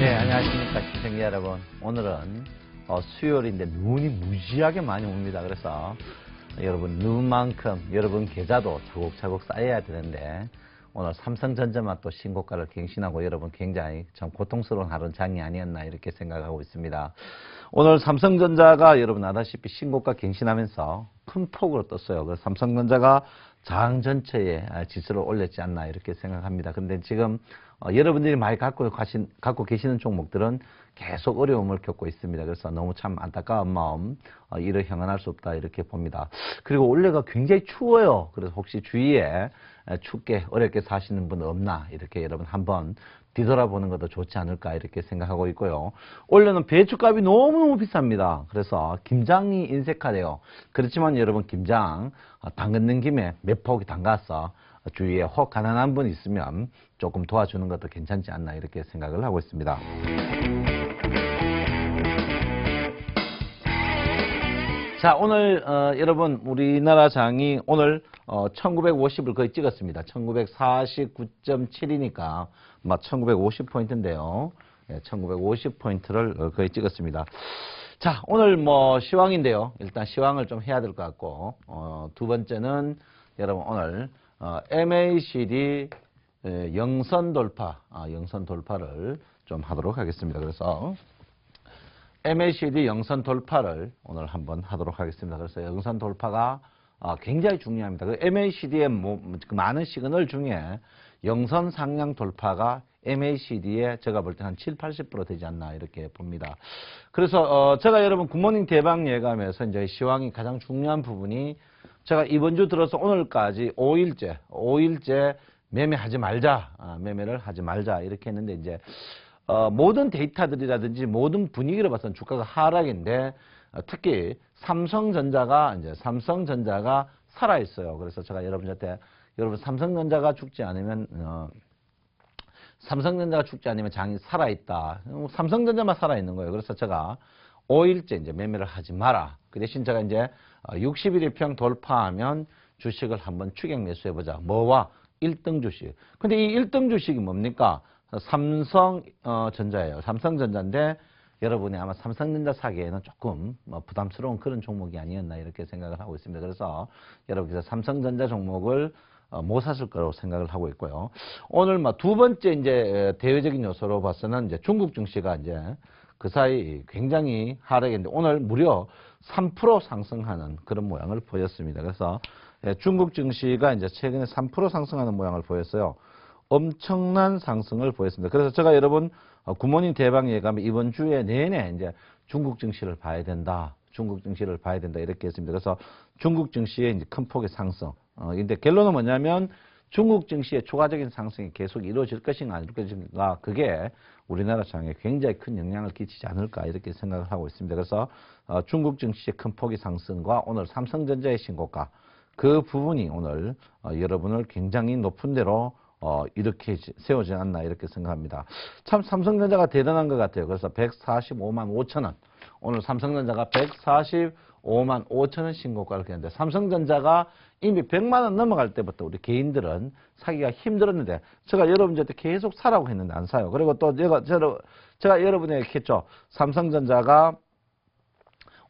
네, 안녕하십니까 시청자 여러분. 오늘은 수요일인데 눈이 무지하게 많이 옵니다. 그래서 여러분 눈만큼 여러분 계좌도 차곡차곡 쌓여야 되는데 오늘 삼성전자만 또 신고가를 갱신하고 여러분 굉장히 참 고통스러운 하루 장이 아니었나 이렇게 생각하고 있습니다. 오늘 삼성전자가 여러분 아다시피 신고가 갱신하면서 큰 폭으로 떴어요. 그래서 삼성전자가 장 전체에 지수를 올렸지 않나 이렇게 생각합니다. 근데 지금 여러분들이 많이 갖고 계시는 종목들은 계속 어려움을 겪고 있습니다. 그래서 너무 참 안타까운 마음, 이를 형언할 수 없다 이렇게 봅니다. 그리고 올해가 굉장히 추워요. 그래서 혹시 주위에 춥게 어렵게 사시는 분 없나 이렇게 여러분 한번 뒤돌아보는 것도 좋지 않을까 이렇게 생각하고 있고요. 올해는 배추값이 너무너무 비쌉니다. 그래서 김장이 인색하대요. 그렇지만 여러분 김장 담그는 김에 몇 포기 담가서 주위에 혹 가난한 분 있으면 조금 도와주는 것도 괜찮지 않나 이렇게 생각을 하고 있습니다. 자, 오늘 여러분 우리나라 장이 오늘 1950을 거의 찍었습니다. 1949.7이니까 막 1950포인트인데요. 1950포인트를 거의 찍었습니다. 자, 오늘 뭐 시황인데요. 일단 시황을 좀 해야 될 것 같고 두 번째는 여러분 오늘 MACD 영선 돌파, 영선 돌파를 좀 하도록 하겠습니다. 그래서 MACD 영선 돌파를 오늘 한번 하도록 하겠습니다. 그래서 영선 돌파가 굉장히 중요합니다. 그 MACD의 그 많은 시그널 중에 영선 상향 돌파가 MACD에 제가 볼 때 한 70~80% 되지 않나 이렇게 봅니다. 그래서 제가 여러분 굿모닝 대박 예감에서 이제 시황이 가장 중요한 부분이 제가 이번 주 들어서 오늘까지 5일째 매매하지 말자, 매매를 하지 말자 이렇게 했는데 이제 모든 데이터들이라든지 모든 분위기를 봐서는 주가가 하락인데 특히 삼성전자가 살아 있어요. 그래서 제가 여러분한테 삼성전자가 죽지 않으면 장이 살아 있다. 삼성전자만 살아 있는 거예요. 그래서 제가 5일째 이제 매매를 하지 마라. 그 대신 제가 이제 61일평 돌파하면 주식을 한번 추격 매수해 보자. 뭐와 1등 주식. 근데 이 1등 주식이 뭡니까? 삼성전자예요. 삼성전자인데 여러분이 아마 삼성전자 사기에는 조금 부담스러운 그런 종목이 아니었나 이렇게 생각을 하고 있습니다. 그래서 여러분께서 삼성전자 종목을 못 사실 거라고 생각을 하고 있고요. 오늘 두 번째 이제 대외적인 요소로 봐서는 이제 중국 증시가 이제 그 사이 굉장히 하락했는데 오늘 무려 3% 상승하는 그런 모양을 보였습니다. 그래서 중국 증시가 이제 최근에 3% 상승하는 모양을 보였어요. 엄청난 상승을 보였습니다. 그래서 제가 여러분 굿모닝 대박 예감에 이번 주에 내내 이제 중국 증시를 봐야 된다. 이렇게 했습니다. 그래서 중국 증시의 이제 큰 폭의 상승. 근데 결론은 뭐냐면 중국 증시의 추가적인 상승이 계속 이루어질 것인가 안 이루어질 것인가 그게 우리나라 장에 굉장히 큰 영향을 끼치지 않을까 이렇게 생각을 하고 있습니다. 그래서 중국 증시의 큰 폭의 상승과 오늘 삼성전자의 신고가 그 부분이 오늘 여러분을 굉장히 높은 데로 이렇게 세우지 않나 이렇게 생각합니다. 참 삼성전자가 대단한 것 같아요. 그래서 145만 5천 원. 오늘 삼성전자가 145만 5천 원 신고가를 했는데 삼성전자가 이미 100만 원 넘어갈 때부터 우리 개인들은 사기가 힘들었는데 제가 여러분한테 계속 사라고 했는데 안 사요. 그리고 또 제가 여러분에게 했죠. 삼성전자가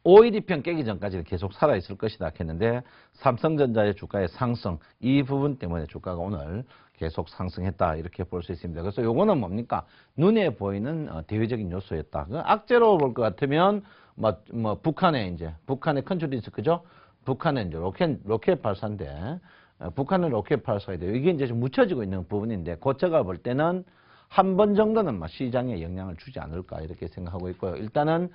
5일2평 깨기 전까지는 계속 살아있을 것이다 했는데 삼성전자의 주가의 상승 이 부분 때문에 주가가 오늘 계속 상승했다 이렇게 볼 수 있습니다. 그래서 요거는 뭡니까? 눈에 보이는 대외적인 요소였다. 악재로 볼 것 같으면 북한의 컨트롤 리스크죠. 북한의 이제 로켓 발사인데 북한은 로켓 발사인데 이게 이제 좀 묻혀지고 있는 부분인데 그 제가 볼 때는 한 번 정도는 시장에 영향을 주지 않을까 이렇게 생각하고 있고요. 일단은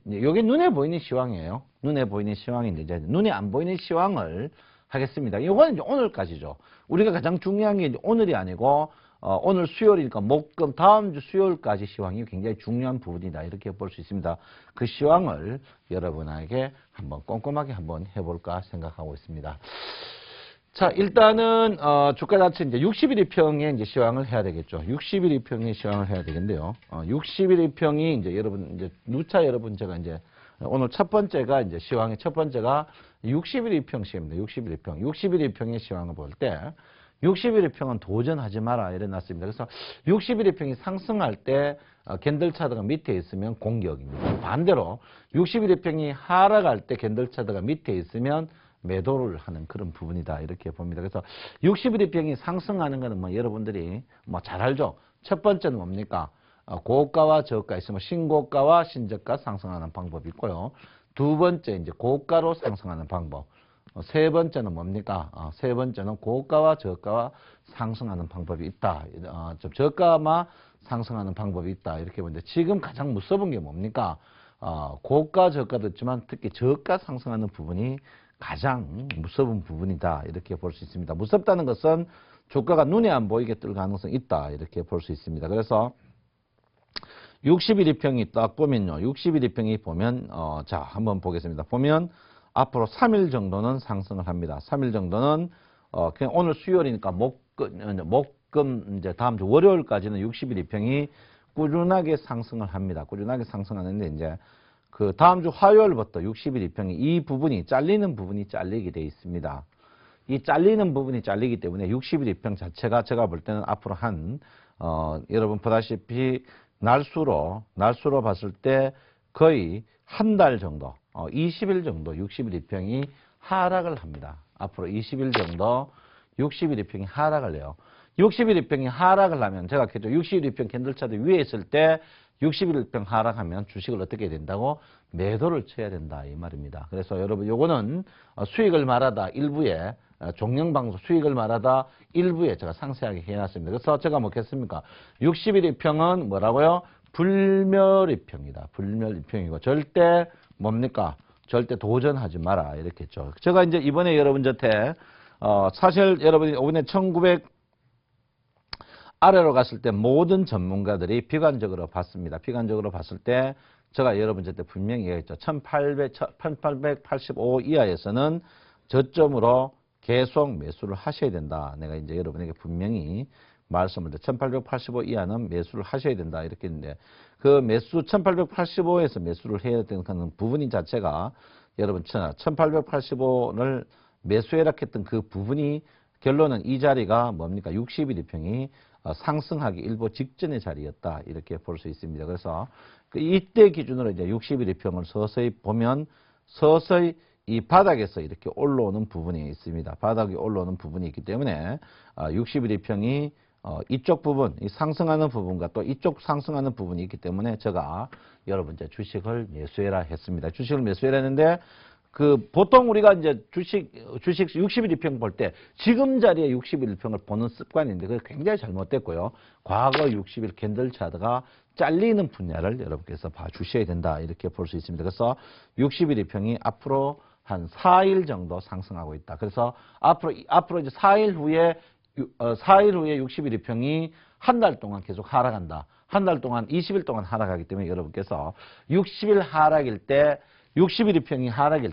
이게 눈에 보이는 시황이에요. 눈에 보이는 시황인데 이제 눈에 안 보이는 시황을 하겠습니다. 이거는 이제 오늘까지죠. 우리가 가장 중요한 게 이제 오늘이 아니고 오늘 수요일이니까 목금 다음 주 수요일까지 시황이 굉장히 중요한 부분이다 이렇게 볼 수 있습니다. 그 시황을 여러분에게 한번 꼼꼼하게 한번 해볼까 생각하고 있습니다. 자, 일단은 주가 자체 이제 61일평에 이제 시황을 해야 되겠죠. 61일평에 시황을 해야 되겠는데요. 61일평이 이제 여러분 이제 누차 여러분 제가 이제 오늘 첫 번째가 이제 시황의 첫 번째가 61일평 시입니다. 61일평. 61일평의 시황을 볼 때 61일평은 도전하지 마라 이래 놨습니다. 그래서 61일평이 상승할 때 캔들 차트가 밑에 있으면 공격입니다. 반대로 61일평이 하락할 때 캔들 차트가 밑에 있으면 매도를 하는 그런 부분이다 이렇게 봅니다. 그래서 61일평이 상승하는 거는 뭐 여러분들이 뭐 잘 알죠. 첫 번째는 뭡니까? 고가와 저가 있으면 신고가와 신저가 상승하는 방법이 있고요. 두 번째 이제 고가로 상승하는 방법. 세 번째는 뭡니까? 세 번째는 고가와 저가와 상승하는 방법이 있다. 저가만 상승하는 방법이 있다. 이렇게 보는데 지금 가장 무서운 게 뭡니까? 고가 저가도 있지만 특히 저가 상승하는 부분이 가장 무서운 부분이다. 이렇게 볼 수 있습니다. 무섭다는 것은 주가가 눈에 안 보이게 뜰 가능성이 있다. 이렇게 볼 수 있습니다. 그래서 61일평이 딱 보면요. 61일평이 보면 자 한번 보겠습니다. 보면 앞으로 3일 정도는 상승을 합니다. 3일 정도는 그냥 오늘 수요일이니까 목금 이제 다음 주 월요일까지는 61일평이 꾸준하게 상승을 합니다. 꾸준하게 상승하는데 이제 그 다음 주 화요일부터 61일평이 이 부분이 잘리는 부분이 잘리게 돼 있습니다. 이 잘리는 부분이 잘리기 때문에 61일평 자체가 제가 볼 때는 앞으로 여러분 보다시피 날수로 봤을 때 거의 한 달 정도, 20일 정도 61일평이 하락을 합니다. 앞으로 20일 정도 61일평이 하락을 해요. 61일평이 하락을 하면 제가 했죠. 61일평 캔들 차트 위에 있을 때 61일평 하락하면 주식을 어떻게 해야 된다고? 매도를 쳐야 된다 이 말입니다. 그래서 여러분 요거는 수익을 말하다 일부에 종영방송 수익을 말하다 일부에 제가 상세하게 해놨습니다. 그래서 제가 뭐겠습니까? 61일평은 뭐라고요? 불멸일평이다. 불멸일평이고 절대 뭡니까? 절대 도전하지 마라 이렇게 했죠. 제가 이제 이번에 여러분한테 사실 여러분이 이번에 1900 아래로 갔을 때 모든 전문가들이 비관적으로 봤습니다. 비관적으로 봤을 때 제가 여러분한테 분명히 얘기했죠. 1885 이하에서는 저점으로 계속 매수를 하셔야 된다. 내가 이제 여러분에게 분명히 말씀을 드렸죠. 1885 이하는 매수를 하셔야 된다. 이렇게 했는데 그 매수 1885에서 매수를 해야 되는 부분이 자체가 여러분 1885를 매수해라 했던 그 부분이 결론은 이 자리가 뭡니까? 61일평이 상승하기 일보 직전의 자리였다. 이렇게 볼 수 있습니다. 그래서 이때 기준으로 이제 61일평을 서서히 보면 서서히 이 바닥에서 이렇게 올라오는 부분이 있습니다. 바닥이 올라오는 부분이 있기 때문에 61일평이 이쪽 부분, 이 상승하는 부분과 또 이쪽 상승하는 부분이 있기 때문에 제가 여러분 이제 주식을 매수해라 했습니다. 주식을 매수해라 했는데 보통 우리가 이제 주식 61일평 볼 때 지금 자리에 61일평을 보는 습관인데 그게 굉장히 잘못됐고요. 과거 60일 캔들 차트가 잘리는 분야를 여러분께서 봐주셔야 된다. 이렇게 볼 수 있습니다. 그래서 61일평이 앞으로 한 4일 정도 상승하고 있다. 그래서 앞으로 이제 4일 후에 61일평이 한 달 동안 계속 하락한다. 한 달 동안 20일 동안 하락하기 때문에 여러분께서 60일 하락일 때 61일평이 하락일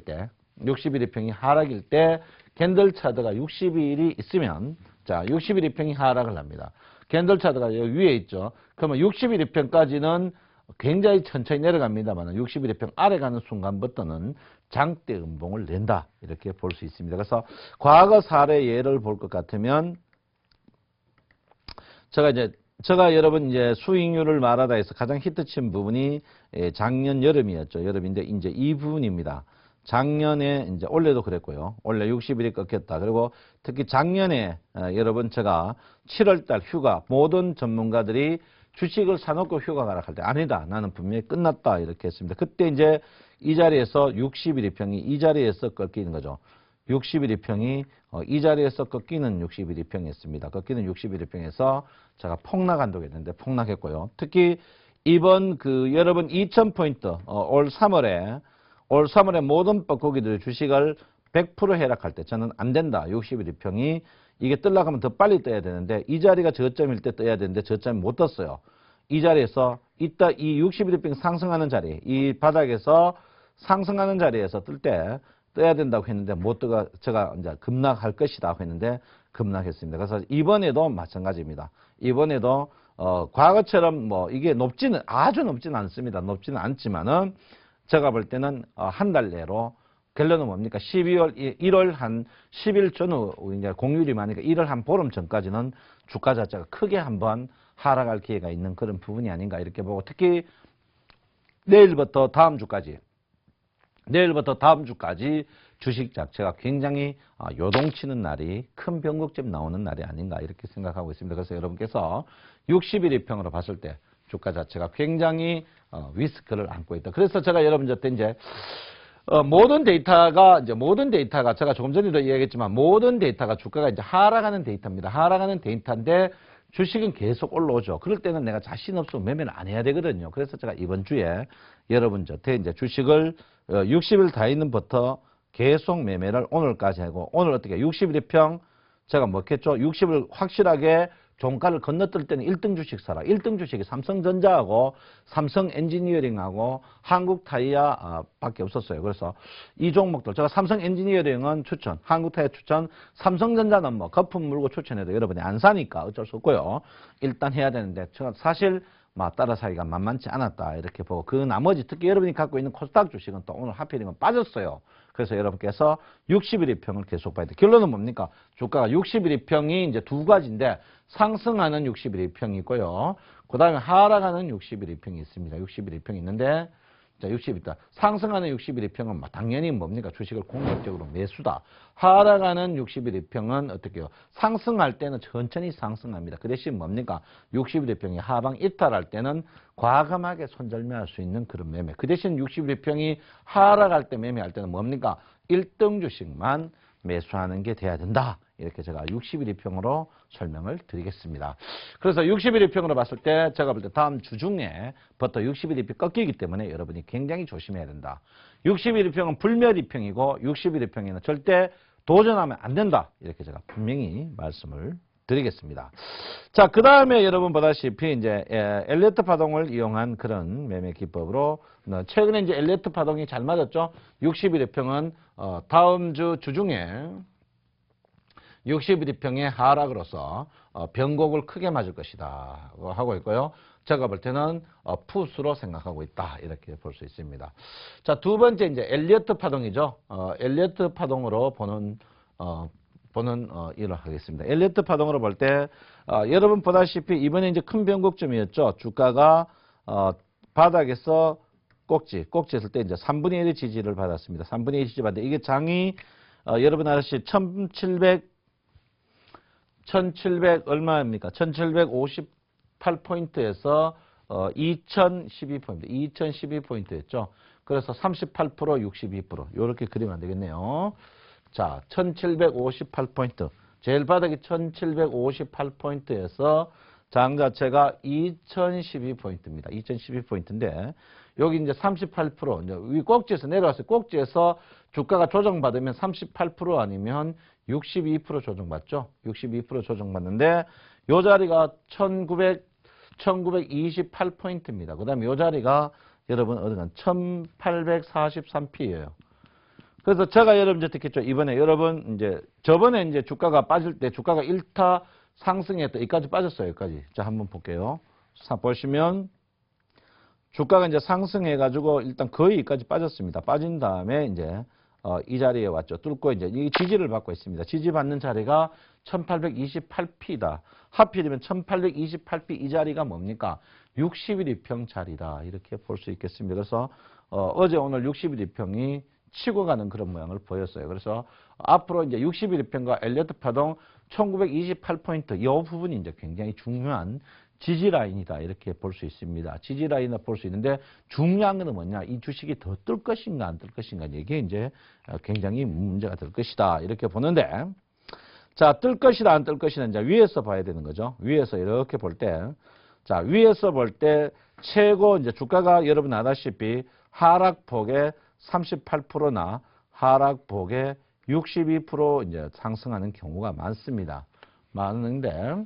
때 캔들 차트가 60일이 있으면 자 61일평이 하락을 합니다. 캔들 차트가 여기 위에 있죠. 그러면 61일평까지는 굉장히 천천히 내려갑니다만 61일평 아래 가는 순간부터는 장대 음봉을 낸다. 이렇게 볼 수 있습니다. 그래서 과거 사례 예를 볼 것 같으면 제가 여러분 이제 수익률을 말하다 해서 가장 히트친 부분이 작년 여름이었죠. 여름인데 이제 이 부분입니다. 작년에 이제 올해도 그랬고요. 올해 60일이 꺾였다. 그리고 특히 작년에 여러분 제가 7월달 휴가 모든 전문가들이 주식을 사놓고 휴가 가라 할 때 아니다. 나는 분명히 끝났다. 이렇게 했습니다. 그때 이제 이 자리에서 61일평이 이 자리에서 꺾이는 거죠. 61일평이 이 자리에서 꺾이는 61일평이었습니다. 꺾이는 61일평에서 제가 폭락한다고 했는데 폭락했고요. 특히 이번 여러분 2000포인트 올 3월에 모든 뻐꾸기들 주식을 100% 하락할 때 저는 안 된다. 61일평이 이게 뜨려고 하면 더 빨리 떠야 되는데 이 자리가 저점일 때 떠야 되는데 저점이 못 떴어요. 이 자리에서 이따 이 61일평 상승하는 자리 이 바닥에서 상승하는 자리에서 뜰 때 떠야 된다고 했는데 못 떠가 제가 이제 급락할 것이다 했는데 급락했습니다. 그래서 이번에도 마찬가지입니다. 이번에도 과거처럼 뭐 이게 아주 높지는 않습니다. 높지는 않지만은 제가 볼 때는 한 달 내로 결론은 뭡니까? 1월 한 10일 전후 이제 공휴일이 많으니까 1월 한 보름 전까지는 주가 자체가 크게 한번 하락할 기회가 있는 그런 부분이 아닌가 이렇게 보고, 특히 내일부터 다음 주까지 주식 자체가 굉장히 요동치는 날이, 큰 변곡점 나오는 날이 아닌가 이렇게 생각하고 있습니다. 그래서 여러분께서 60일 이평으로 봤을 때 주가 자체가 굉장히 리스크를 안고 있다. 그래서 제가 여러분한테 이제 모든 데이터가 제가 조금 전에도 이야기했지만 모든 데이터가 주가가 이제 하락하는 데이터입니다. 하락하는 데이터인데 주식은 계속 올라오죠. 그럴 때는 내가 자신 없으면 매매를 안 해야 되거든요. 그래서 제가 이번 주에 여러분한테 이제 주식을 60일 다 있는부터 계속 매매를 오늘까지 하고, 오늘 어떻게 60일 평 제가 먹겠죠? 60을 확실하게 종가를 건너뛸 때는 1등 주식 사라. 1등 주식이 삼성전자하고 삼성엔지니어링하고 한국타이어 밖에 없었어요. 그래서 이 종목들 제가 삼성엔지니어링은 추천, 한국타이어 추천, 삼성전자는 뭐 거품 물고 추천해도 여러분이 안 사니까 어쩔 수 없고요. 일단 해야 되는데 제가 사실 따라 사기가 만만치 않았다 이렇게 보고, 그 나머지 특히 여러분이 갖고 있는 코스닥 주식은 또 오늘 하필이면 빠졌어요. 그래서 여러분께서 60일 이평을 계속 봐야 돼. 결론은 뭡니까? 주가가 60일 이평이 이제 두 가지인데, 상승하는 60일 이평이 있고요. 그 다음에 하락하는 60일 이평이 있습니다. 60일 이평이 있는데, 자, 60일 있다. 상승하는 60일 이평은 당연히 뭡니까? 주식을 공격적으로 매수다. 하락하는 60일 이평은 어떻게 해요? 상승할 때는 천천히 상승합니다. 그 대신 뭡니까? 60일 이평이 하방 이탈할 때는 과감하게 손절매할 수 있는 그런 매매. 그 대신 60일 이평이 하락할 때 매매할 때는 뭡니까? 1등 주식만 매수하는 게 돼야 된다. 이렇게 제가 60일 이평으로 설명을 드리겠습니다. 그래서 60일 이평으로 봤을 때 제가 볼 때 다음 주 중에부터 60일 이평 꺾이기 때문에 여러분이 굉장히 조심해야 된다. 60일 이평은 불멸 이평이고 60일 이평에는 절대 도전하면 안 된다. 이렇게 제가 분명히 말씀을 드리겠습니다. 자, 그 다음에 여러분 보다시피 이제 엘리어트 파동을 이용한 그런 매매 기법으로, 최근에 이제 엘리어트 파동이 잘 맞았죠. 60일 이평은 다음 주 중에 60일 이평의 하락으로서 변곡을 크게 맞을 것이다 하고 있고요. 제가 볼 때는 풋으로 생각하고 있다 이렇게 볼 수 있습니다. 자, 두 번째 이제 엘리어트 파동이죠. 엘리어트 파동으로 보는 일을 하겠습니다. 엘리어트 파동으로 볼 때 여러분 보다시피 이번에 이제 큰 변곡점이었죠. 주가가 바닥에서 꼭지 했을 때 이제 3분의 1의 지지를 받았습니다. 3분의 1 지지 받는데 이게 장이 여러분 아시지 1700 얼마입니까? 1758포인트에서 2012포인트, 2012포인트였죠. 그래서 38%, 62%. 이렇게 그리면 안 되겠네요. 자, 1758포인트. 제일 바닥이 1758포인트에서 장 자체가 2012포인트입니다. 2012포인트인데, 여기 이제 38%, 이제 위 꼭지에서 내려왔어요. 꼭지에서 주가가 조정받으면 38% 아니면 62% 조정받죠. 62% 조정받는데, 요 자리가 1928포인트입니다. 그 다음에 요 자리가 여러분 어디가 1843P예요. 그래서 제가 여러분한테 듣겠죠. 이번에 여러분 이제 저번에 이제 주가가 빠질 때 주가가 1타 상승했다. 여기까지 빠졌어요. 여기까지. 자, 한번 볼게요. 보시면 주가가 이제 상승해가지고 일단 거의 여기까지 빠졌습니다. 빠진 다음에 이제 이 자리에 왔죠. 뚫고 이제 이 지지를 받고 있습니다. 지지받는 자리가 1828P다. 하필이면 1828P 이 자리가 뭡니까? 60일 이평 자리다. 이렇게 볼 수 있겠습니다. 그래서 어제 오늘 60일 이평이 치고 가는 그런 모양을 보였어요. 그래서 앞으로 이제 60일 이평과 엘리어트 파동 1928포인트 이 부분이 이제 굉장히 중요한 지지라인이다. 이렇게 볼 수 있습니다. 지지라인을 볼 수 있는데 중요한 건 뭐냐? 이 주식이 더 뜰 것인가 안 뜰 것인가 이게 이제 굉장히 문제가 될 것이다. 이렇게 보는데 자, 뜰 것이다 안 뜰 것이다 이제 위에서 봐야 되는 거죠. 위에서 이렇게 볼 때 자, 위에서 볼 때 최고 이제 주가가 여러분 아다시피 하락폭의 38%나 하락폭의 62% 이제 상승하는 경우가 많습니다. 많은데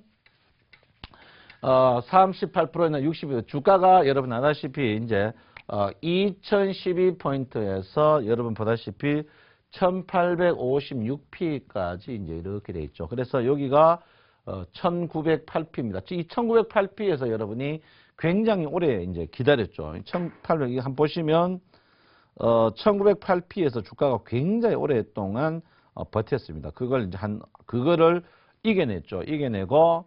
38%나 60% 주가가 여러분 아다시피 이제 2012포인트에서 여러분 보다시피 1856P까지 이제 이렇게 돼 있죠. 그래서 여기가 1908P입니다. 이 1908P에서 여러분이 굉장히 오래 이제 기다렸죠. 1800 한번 보시면 1908P에서 주가가 굉장히 오랫동안 버텼습니다. 그걸 이제 그거를 이겨냈죠. 이겨내고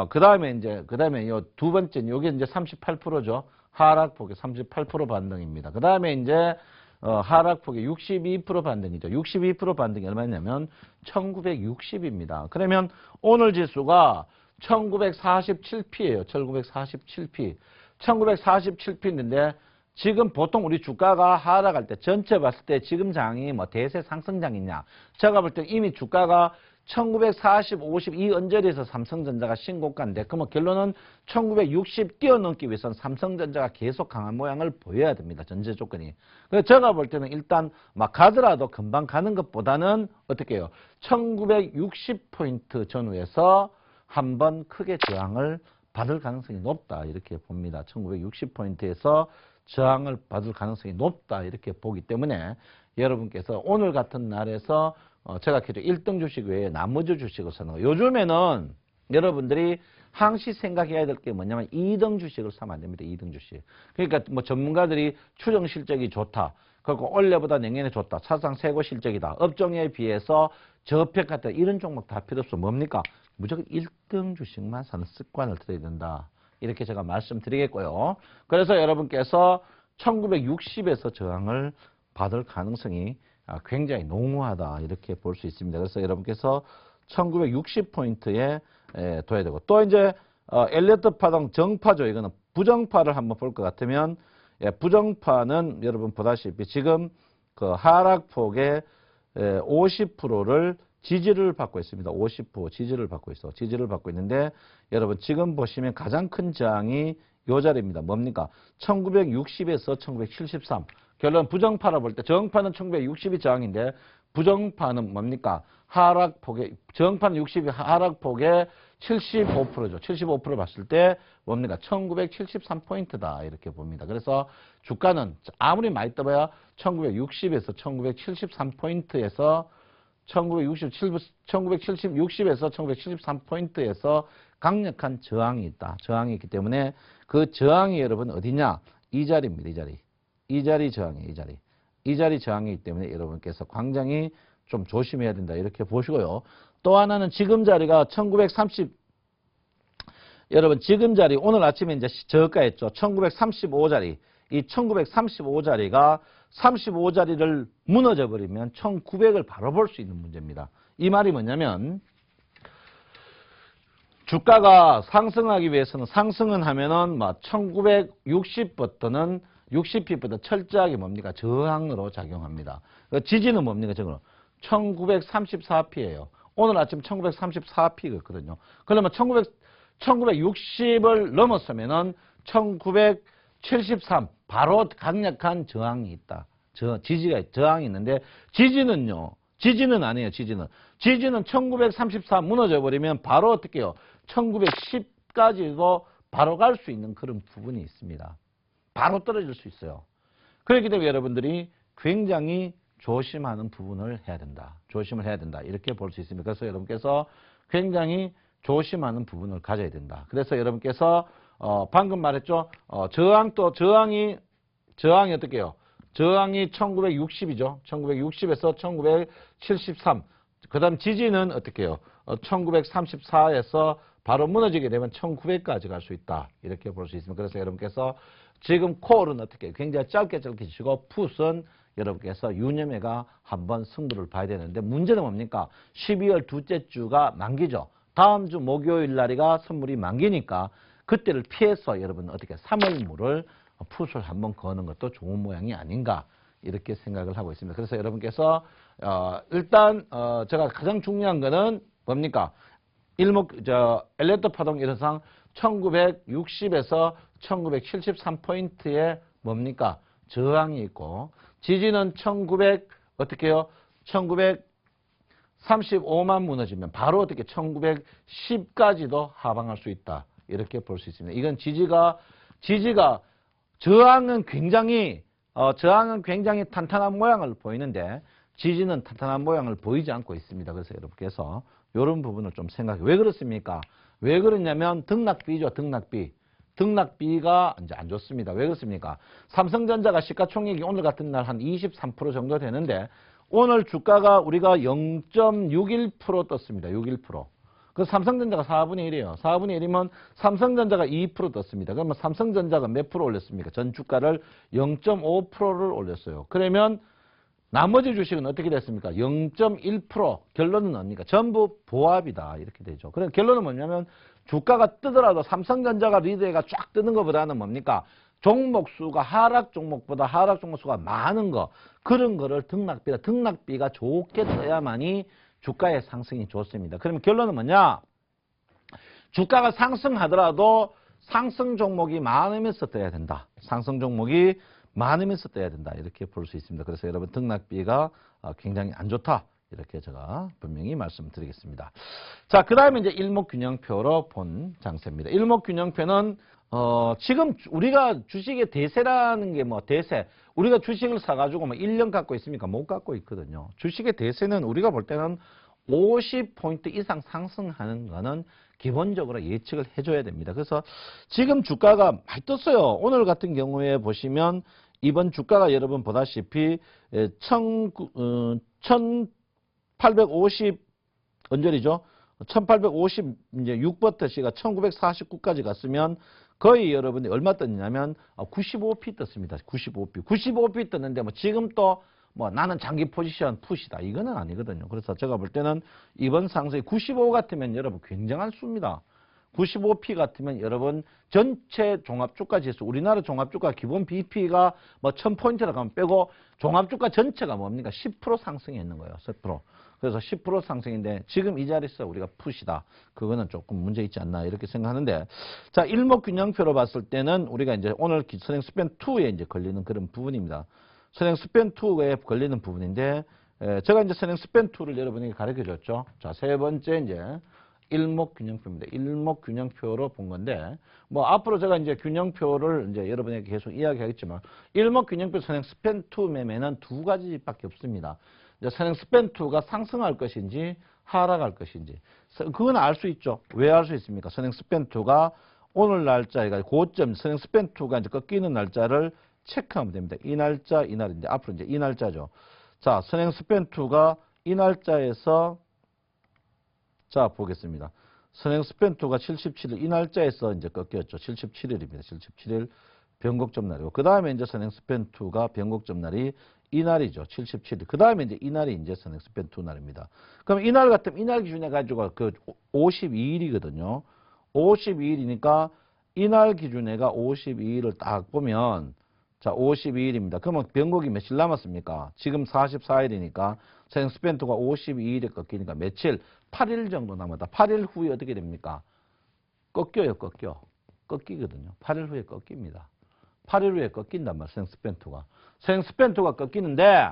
그다음에 요 두 번째 요게 이제 38%죠. 하락폭의 38% 반등입니다. 그다음에 이제 하락폭의 62% 반등이죠. 62% 반등이 얼마냐면 1960입니다. 그러면 오늘 지수가 1947P예요. 1947P. 1947P인데 지금 보통 우리 주가가 하락할 때 전체 봤을 때 지금 장이 뭐 대세 상승장이냐. 제가 볼 때 이미 주가가 1940, 50 이 언저리에서 삼성전자가 신고가인데 그러면 결론은 1960 뛰어넘기 위해서는 삼성전자가 계속 강한 모양을 보여야 됩니다. 전제 조건이. 그래서 제가 볼 때는 일단 막 가더라도 금방 가는 것보다는 어떻게 해요? 1960포인트 전후에서 한번 크게 저항을 받을 가능성이 높다 이렇게 봅니다. 1960포인트에서 저항을 받을 가능성이 높다 이렇게 보기 때문에 여러분께서 오늘 같은 날에서 제가 계속 1등 주식 외에 나머지 주식을 사는 거예요. 요즘에는 여러분들이 항시 생각해야 될 게 뭐냐면 2등 주식을 사면 안 됩니다. 2등 주식. 그러니까 뭐 전문가들이 추정 실적이 좋다. 그리고 올해보다 내년에 좋다. 사상 최고 실적이다. 업종에 비해서 저평가다. 이런 종목 다 필요 없어. 뭡니까? 무조건 1등 주식만 사는 습관을 들여야 된다. 이렇게 제가 말씀드리겠고요. 그래서 여러분께서 1960에서 저항을 받을 가능성이 굉장히 농후하다 이렇게 볼 수 있습니다. 그래서 여러분께서 1960포인트에 둬야 되고 또 이제 엘리어트 파동 정파죠. 이거는 부정파를 한번 볼 것 같으면 부정파는 여러분 보다시피 지금 그 하락폭의 50%를 지지를 받고 있습니다. 50% 지지를 받고 있어. 지지를 받고 있는데 여러분 지금 보시면 가장 큰 저항이 요 자리입니다. 뭡니까? 1960에서 1973. 결론 부정파라 볼 때 정파는 1960이 저항인데 부정파는 뭡니까? 하락폭의 정파는 60이 하락폭의 75%죠. 75% 봤을 때 뭡니까? 1973포인트다 이렇게 봅니다. 그래서 주가는 아무리 많이 떠봐야 1960에서 1973포인트에서 1960에서 1973포인트에서 강력한 저항이 있다. 저항이 있기 때문에 그 저항이 여러분 어디냐? 이 자리입니다. 이 자리. 이 자리 저항이에요. 이 자리. 이 자리 저항이기 때문에 여러분께서 굉장히 좀 조심해야 된다. 이렇게 보시고요. 또 하나는 지금 자리가 1930 여러분 지금 자리 오늘 아침에 이제 저가했죠. 1935자리. 이 1935자리가 35자리를 무너져 버리면 1900을 바로 볼 수 있는 문제입니다. 이 말이 뭐냐면 주가가 상승하기 위해서는 상승은 하면은 막 1960부터는 60P보다 철저하게 뭡니까? 저항으로 작용합니다. 지지는 뭡니까? 저거 1934P예요. 오늘 아침 1934P거든요. 그러면 1960을 넘었으면은 1973 바로 강력한 저항이 있다. 저항이 있는데 지지는요. 지지는 아니에요. 지지는 1934 무너져 버리면 바로 어떻게 해요? 1910까지도 바로 갈 수 있는 그런 부분이 있습니다. 바로 떨어질 수 있어요. 그렇기 때문에 여러분들이 굉장히 조심하는 부분을 해야 된다. 조심을 해야 된다. 이렇게 볼 수 있습니다. 그래서 여러분께서 굉장히 조심하는 부분을 가져야 된다. 그래서 여러분께서 방금 말했죠. 저항이 어떻게 해요? 저항이 1960이죠. 1960에서 1973. 그 다음 지지는 어떻게 해요? 1934에서 바로 무너지게 되면 1900까지 갈 수 있다. 이렇게 볼 수 있습니다. 그래서 여러분께서 지금 콜은 어떻게 해요? 굉장히 짧게 치고 풋은 여러분께서 유념해가 한번 승부를 봐야 되는데 문제는 뭡니까? 12월 둘째 주가 만기죠. 다음 주 목요일 날이가 선물이 만기니까 그때를 피해서 여러분 어떻게 3월물을 풋을 한번 거는 것도 좋은 모양이 아닌가 이렇게 생각을 하고 있습니다. 그래서 여러분께서 일단 제가 가장 중요한 거는 뭡니까? 엘리어트 파동 이론상 1960에서 1973포인트에 뭡니까? 저항이 있고 지지는 1900 어떻게 해요? 1935만 무너지면 바로 어떻게 1910까지도 하방할 수 있다. 이렇게 볼 수 있습니다. 이건 지지가 저항은 굉장히 탄탄한 모양을 보이는데 지지는 탄탄한 모양을 보이지 않고 있습니다. 그래서 여러분께서 이런 부분을 좀 생각해. 왜 그렇습니까? 왜 그러냐면 등락비죠. 등락비. 등락비가 이제 안 좋습니다. 왜 그렇습니까? 삼성전자가 시가총액이 오늘 같은 날 한 23% 정도 되는데 오늘 주가가 우리가 0.61% 떴습니다. 61%. 그 삼성전자가 4분의 1이에요. 4분의 1이면 삼성전자가 2% 떴습니다. 그러면 삼성전자가 몇 프로 올렸습니까? 전 주가를 0.5%를 올렸어요. 그러면 나머지 주식은 어떻게 됐습니까? 0.1%. 결론은 뭡니까? 전부 보합이다. 이렇게 되죠. 그럼 결론은 뭐냐면 주가가 뜨더라도 삼성전자가 리드해가 쫙 뜨는 것보다는 뭡니까? 종목 수가 하락 종목보다 하락 종목 수가 많은 거. 그런 거를 등락비가 좋게 떠야만이 주가의 상승이 좋습니다. 그러면 결론은 뭐냐? 주가가 상승하더라도 상승 종목이 많으면서 떠야 된다. 상승 종목이 많으면서 떠야 된다. 이렇게 볼 수 있습니다. 그래서 여러분 등락비가 굉장히 안 좋다. 이렇게 제가 분명히 말씀드리겠습니다. 자, 그 다음에 이제 일목균형표로 본 장세입니다. 일목균형표는 지금 우리가 주식의 대세라는 게 뭐 대세. 우리가 주식을 사가지고 뭐 1년 갖고 있습니까? 못 갖고 있거든요. 주식의 대세는 우리가 볼 때는 50포인트 이상 상승하는 거는 기본적으로 예측을 해줘야 됩니다. 그래서 지금 주가가 많이 떴어요. 오늘 같은 경우에 보시면 이번 주가가 여러분 보다시피 1850 언저리죠. 1856부터 시가 1949까지 갔으면 거의 여러분이 얼마 떴냐면 95p 떴습니다. 95p. 95p 떴는데 뭐 지금 또 뭐 나는 장기 포지션 푸시다. 이거는 아니거든요. 그래서 제가 볼 때는 이번 상승이 95 같으면 여러분 굉장한 수입니다. 95p 같으면 여러분 전체 종합주가 지수, 우리나라 종합주가 기본 BP가 뭐 1000포인트라고 하면 빼고 종합주가 전체가 뭡니까? 10% 상승해 있는 거예요. 10%. 그래서 10% 상승인데 지금 이 자리에서 우리가 푸시다. 그거는 조금 문제 있지 않나 이렇게 생각하는데 자, 일목균형표로 봤을 때는 우리가 이제 오늘 선행 스팬 2에 이제 걸리는 그런 부분입니다. 선행 스팬 2에 걸리는 부분인데 제가 이제 선행 스팬 2를 여러분에게 가르쳐 줬죠. 자, 세 번째 이제 일목균형표입니다. 일목균형표로 본 건데 뭐 앞으로 제가 이제 균형표를 이제 여러분에게 계속 이야기하겠지만 일목균형표 선행 스팬 2 매매는 두 가지밖에 없습니다. 이제 선행 스팬 2가 상승할 것인지 하락할 것인지 그건 알 수 있죠. 왜 알 수 있습니까? 선행 스팬 2가 오늘 날짜가 고점 선행 스팬 2가 이제 꺾이는 날짜를 체크하면 됩니다. 이 날짜, 이 날인데 앞으로 이제 이 날짜죠. 자, 선행 스팬 2가 이 날짜에서 자, 보겠습니다. 선행 스팬 2가 77일 이 날짜에서 이제 꺾였죠. 77일입니다. 77일 변곡점 날이고 그 다음에 이제 선행 스팬 2가 변곡점 날이 이 날이죠. 77일. 그 다음에 이제 이 날이 이제 선행 스팬 2 날입니다. 그럼 이 날 같으면 이 날 기준에 가지고 그 52일이거든요. 52일이니까 이 날 기준에가 52일을 딱 보면 자, 52일입니다. 그러면 변곡이 며칠 남았습니까? 지금 44일이니까 선행 스팬 2가 52일에 꺾이니까 며칠? 8일 정도 남았다. 8일 후에 어떻게 됩니까? 꺾여요, 꺾이거든요. 8일 후에 꺾입니다. 8일 후에 꺾인단 말이에요, 선행 스팬 2가. 선행 스팬 2가 꺾이는데,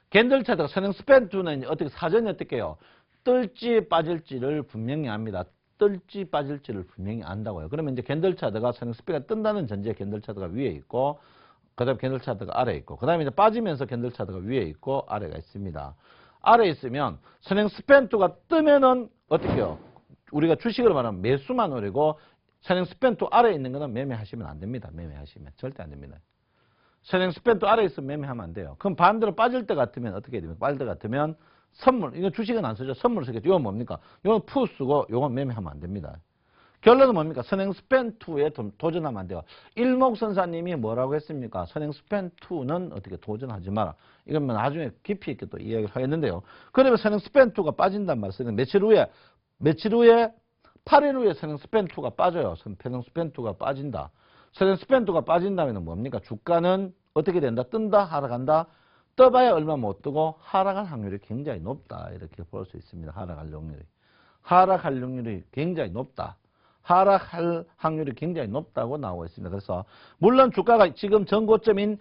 캔들 차트가 선행 스팬 2는 어떻게, 사전에 어떻게 해요? 뜰지 빠질지를 분명히 압니다. 뜰지 빠질지를 분명히 안다고요. 그러면 이제 캔들 차트가 선행 스팬이 뜬다는 전제에 캔들 차트가 위에 있고, 그 다음에 캔들 차트가 아래에 있고, 그 다음에 이제 빠지면서 캔들 차트가 위에 있고, 아래가 있습니다. 아래에 있으면 선행 스팬 2가 뜨면은 어떻게 해요? 우리가 주식으로 말하면 매수만 노리고 선행 스팬 2 아래에 있는 거는 매매하시면 안 됩니다. 매매하시면 절대 안 됩니다. 선행 스팬 2 아래에 있으면 매매하면 안 돼요. 그럼 반대로 빠질 때 같으면 어떻게 됩니까? 빠질 때 같으면 선물, 이거 주식은 안 쓰죠. 선물 쓰겠죠. 이건 뭡니까? 이건 푸 쓰고 이건 매매하면 안 됩니다. 결론은 뭡니까? 선행 스팬 2에 도전하면 안 돼요. 일목선사님이 뭐라고 했습니까? 선행 스팬 2는 어떻게 도전하지 마라. 이건 뭐 나중에 깊이 있게 또 이야기를 하겠는데요. 그러면 선행 스팬 2가 빠진단 말이에요. 며칠 후에 8일 후에 선행 스팬 2가 빠져요. 선행 스팬 2가 빠진다. 선행 스팬 2가 빠진다면 뭡니까? 주가는 어떻게 된다? 뜬다? 하락한다? 떠봐야 얼마 못 뜨고 하락할 확률이 굉장히 높다. 이렇게 볼 수 있습니다. 하락할 확률이 굉장히 높다. 하락할 확률이 굉장히 높다고 나오고 있습니다. 그래서 물론 주가가 지금 전고점인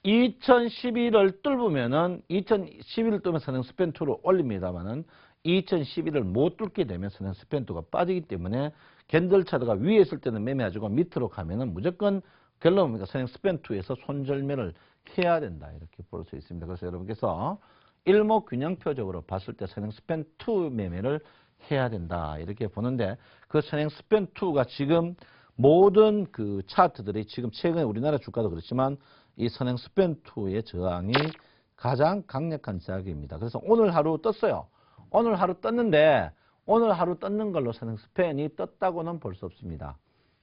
2011을 뚫으면은 2011을 뚫으면 선행 스팬 2를 올립니다만은 2011을 못 뚫게 되면 선행 스팬 2가 빠지기 때문에 캔들 차트가 위에 있을 때는 매매하지고 밑으로 가면은 무조건 결론은 선행 스팬 2에서 손절매를 해야 된다. 이렇게 볼 수 있습니다. 그래서 여러분께서 일목균형표적으로 봤을 때 선행 스팬 2 매매를 해야 된다. 이렇게 보는데 그 선행 스팬 2가 지금 모든 그 차트들이 지금 최근에 우리나라 주가도 그렇지만 이 선행 스팬2의 저항이 가장 강력한 저항입니다. 그래서 오늘 하루 떴어요. 오늘 하루 떴는데 오늘 하루 떴는 걸로 선행 스팬이 떴다고는 볼 수 없습니다.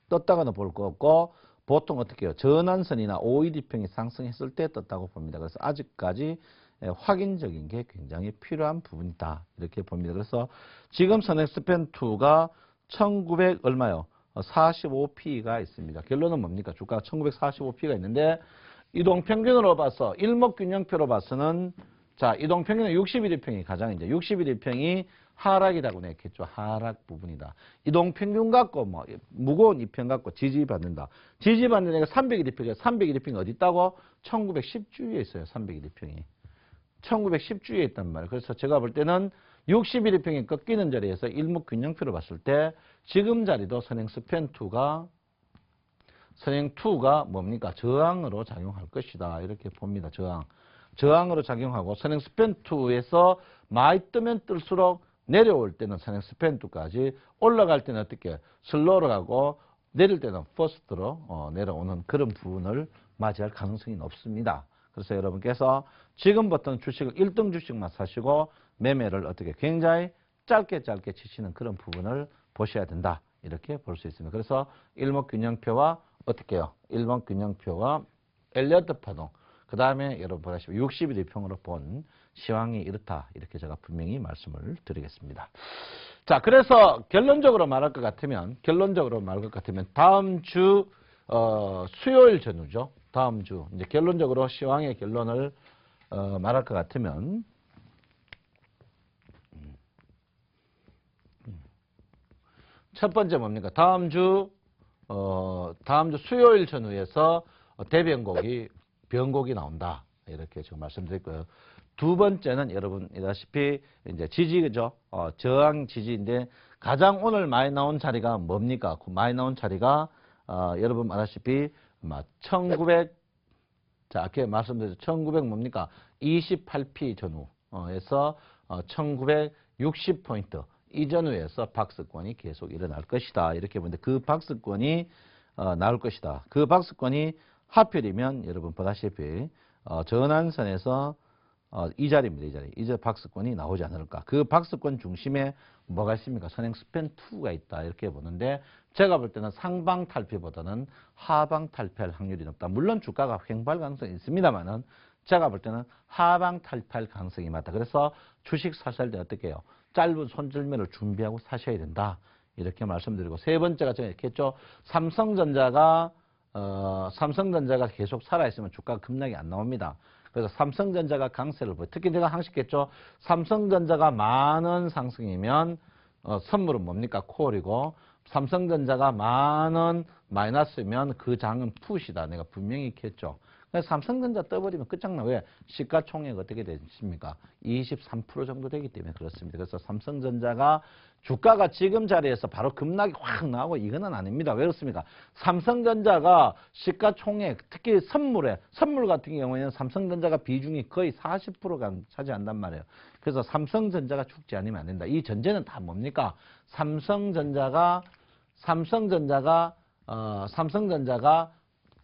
떴다고는 볼 거 없고 보통 어떻게 해요? 전환선이나 OED평이 상승했을 때 떴다고 봅니다. 그래서 아직까지 확인적인 게 굉장히 필요한 부분이다. 이렇게 봅니다. 그래서 지금 선행 스팬2가 1900 얼마요? 45P가 있습니다. 결론은 뭡니까? 주가가 1945P가 있는데 이동평균으로 봐서 일목균형표로 봐서는 자 이동평균은 61일평이 가장 이제 61일평이 하락이라고 했겠죠. 하락 부분이다. 이동평균 갖고 뭐 무거운 이평 갖고 지지받는다. 지지받는 애가 301일평이에요. 301일평이 어디 있다고? 1910주에 있어요. 301일평이. 1910주에 있단 말이에요. 그래서 제가 볼 때는 61일평이 꺾이는 자리에서 일목균형표로 봤을 때 지금 자리도 선행 스팬2가 뭡니까? 저항으로 작용할 것이다. 이렇게 봅니다. 저항으로 작용하고 선행 스팬2에서 많이 뜨면 뜰수록 내려올 때는 선행 스팬2까지 올라갈 때는 어떻게 슬로우로 가고 내릴 때는 퍼스트로 내려오는 그런 부분을 맞이할 가능성이 높습니다. 그래서 여러분께서 지금부터는 주식을 1등 주식만 사시고 매매를 어떻게 굉장히 짧게 치시는 그런 부분을 보셔야 된다. 이렇게 볼 수 있습니다. 그래서 일목균형표와 어떻게 해요? 일목균형표와 엘리어트 파동 그 다음에 여러분 보다시피 61일평으로 본 시황이 이렇다. 이렇게 제가 분명히 말씀을 드리겠습니다. 자, 그래서 결론적으로 말할 것 같으면 다음 주 수요일 전후죠. 다음 주 이제 결론적으로 시황의 결론을 말할 것 같으면 첫 번째 뭡니까? 다음 주 수요일 전후에서 변곡이 나온다. 이렇게 지금 말씀드렸고요. 두 번째는 여러분 아시다시피 이제 지지죠. 저항 지지인데 가장 오늘 많이 나온 자리가 뭡니까? 많이 나온 자리가 여러분 아시다시피 1900 자, 아까 말씀드렸죠. 1900 뭡니까? 28P 전후에서 1960포인트 이 전후에서 박스권이 계속 일어날 것이다. 이렇게 보는데 그 박스권이 나올 것이다. 그 박스권이 하필이면 여러분 보다시피 전환선에서 이 자리입니다. 이 자리. 이제 박스권이 나오지 않을까. 그 박스권 중심에 뭐가 있습니까? 선행 스팬2가 있다. 이렇게 보는데 제가 볼 때는 상방 탈피보다는 하방 탈피할 확률이 높다. 물론 주가가 횡보할 가능성이 있습니다만은 제가 볼 때는 하방 탈피할 가능성이 많다. 그래서 주식 사실 때 어떻게 해요? 짧은 손절매를 준비하고 사셔야 된다. 이렇게 말씀드리고 세 번째가 제가 이렇게 했죠. 삼성전자가 계속 살아있으면 주가가 급락이 안 나옵니다. 그래서 삼성전자가 강세를 보여. 특히 제가 항식했죠. 삼성전자가 만원 상승이면 선물은 뭡니까? 콜이고 삼성전자가 만원 마이너스면 그 장은 푸시다. 내가 분명히 했죠. 그래서 삼성전자 떠버리면 끝장나. 왜? 시가총액 어떻게 되십니까? 23% 정도 되기 때문에 그렇습니다. 그래서 삼성전자가 주가가 지금 자리에서 바로 급락이 확 나오고 이거는 아닙니다. 왜 그렇습니까? 삼성전자가 시가총액, 특히 선물 같은 경우에는 삼성전자가 비중이 거의 40%가 차지한단 말이에요. 그래서 삼성전자가 죽지 않으면 안 된다. 이 전제는 다 뭡니까? 삼성전자가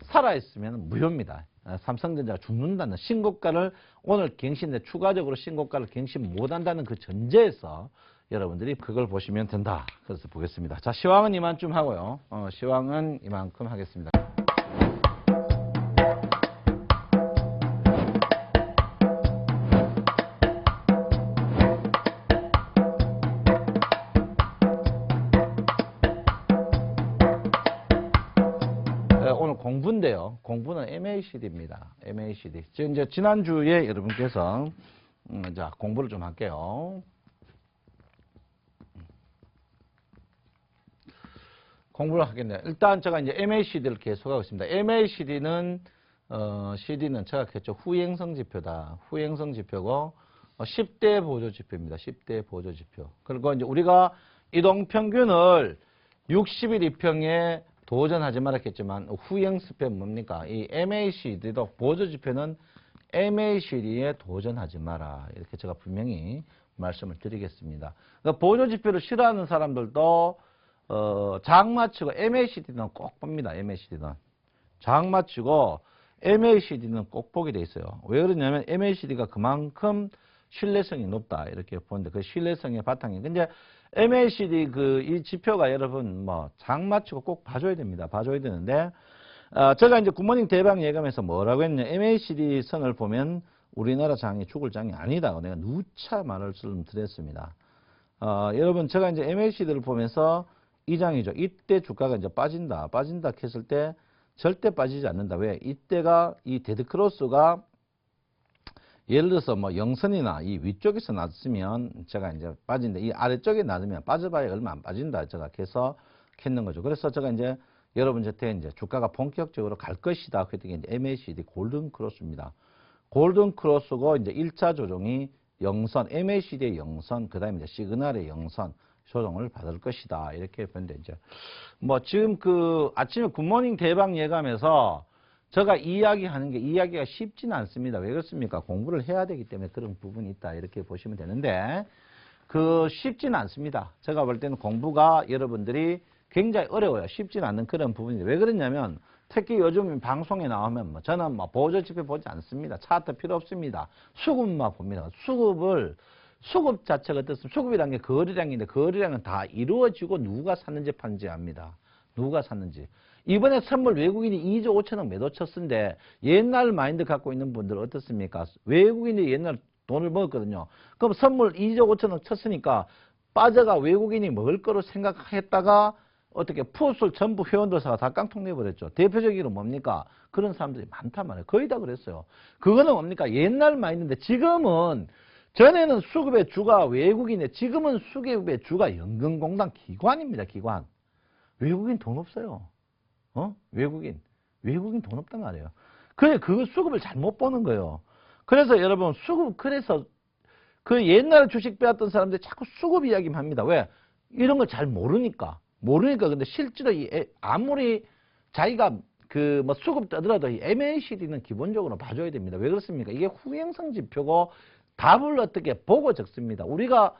살아있으면 무효입니다. 삼성전자가 죽는다는 신고가를 오늘 갱신에 추가적으로 신고가를 갱신 못한다는 그 전제에서 여러분들이 그걸 보시면 된다. 그래서 보겠습니다. 자, 시황은 이만큼 하고요. 시황은 이만큼 하겠습니다. 오늘 공부인데요. 공부는 MACD입니다. MACD. 지금 이제 지난주에 여러분께서 자, 공부를 좀 할게요. 공부를 하겠네요. 일단 제가 이제 MACD를 계속하고 있습니다. MACD는 CD는 제가 했죠. 후행성 지표다. 후행성 지표고 10대 보조 지표입니다. 10대 보조 지표. 그리고 이제 우리가 이동평균을 60일 이평에 도전하지 말았겠지만 후행 스팸 뭡니까? 이 MACD도 보조 지표는 MACD에 도전하지 마라. 이렇게 제가 분명히 말씀을 드리겠습니다. 그러니까 보조 지표를 싫어하는 사람들도 장 맞추고 MACD는 꼭 봅니다. MACD는. 장 맞추고 MACD는 꼭 보게 돼 있어요. 왜 그러냐면 MACD가 그만큼 신뢰성이 높다. 이렇게 보는데 그 신뢰성의 바탕이. 근데 MACD 이 지표가 여러분 장 맞추고 꼭 봐줘야 됩니다. 봐줘야 되는데, 제가 이제 굿모닝 대박 예감에서 뭐라고 했냐. MACD 선을 보면 우리나라 장이 죽을 장이 아니다. 내가 누차 말을 좀 드렸습니다. 여러분 제가 이제 MACD를 보면서 이 장이죠. 이때 주가가 이제 빠진다 했을 때 절대 빠지지 않는다. 왜? 이때가 이 데드크로스가 예를 들어서 영선이나 이 위쪽에서 났으면 제가 이제 빠진다. 이 아래쪽에 나으면 빠져봐야 얼마 안 빠진다. 제가 했는 거죠. 그래서 제가 이제 여러분한테 이제 주가가 본격적으로 갈 것이다. 그랬더니 이제 MACD 골든 크로스입니다. 골든 크로스고 이제 1차 조정이 영선, MACD의 영선, 그 다음에 이제 시그널의 영선 조정을 받을 것이다. 이렇게 보는데 이제 지금 아침에 굿모닝 대박 예감에서 제가 이야기하는 게 이야기가 쉽지는 않습니다. 왜 그렇습니까? 공부를 해야 되기 때문에 그런 부분이 있다. 이렇게 보시면 되는데 쉽지는 않습니다. 제가 볼 때는 공부가 여러분들이 굉장히 어려워요. 쉽지는 않는 그런 부분인데 왜 그러냐면 특히 요즘 방송에 나오면 저는 보조 지표 보지 않습니다. 차트 필요 없습니다. 수급만 봅니다. 수급 자체가 어떻습니까? 수급이라는 게 거래량인데 거래량은 다 이루어지고 누가 샀는지 판지 압니다. 누가 샀는지. 이번에 선물 외국인이 2조 5천억 매도 쳤는데 옛날 마인드 갖고 있는 분들은 어떻습니까? 외국인이 옛날 돈을 먹었거든요. 그럼 선물 2조 5천억 쳤으니까 빠져가 외국인이 먹을 거로 생각했다가 어떻게 풋을 전부 회원들사가 다 깡통 내버렸죠. 대표적으로 뭡니까? 그런 사람들이 많단 말이에요. 거의 다 그랬어요. 그거는 뭡니까? 옛날 마인드인데 지금은 전에는 수급의 주가 외국인인데 지금은 수급의 주가 연금공단 기관입니다. 기관. 외국인 돈 없어요. 외국인 돈 없단 말이에요. 그래 그 수급을 잘못 보는 거예요. 그래서 여러분 그래서 옛날에 주식 배웠던 사람들이 자꾸 수급 이야기만 합니다. 왜? 이런 걸 잘 모르니까 근데 실제로 아무리 자기가 수급 떠들어도 이 MACD는 기본적으로 봐줘야 됩니다. 왜 그렇습니까? 이게 후행성 지표고 답을 어떻게 보고 적습니다. 우리가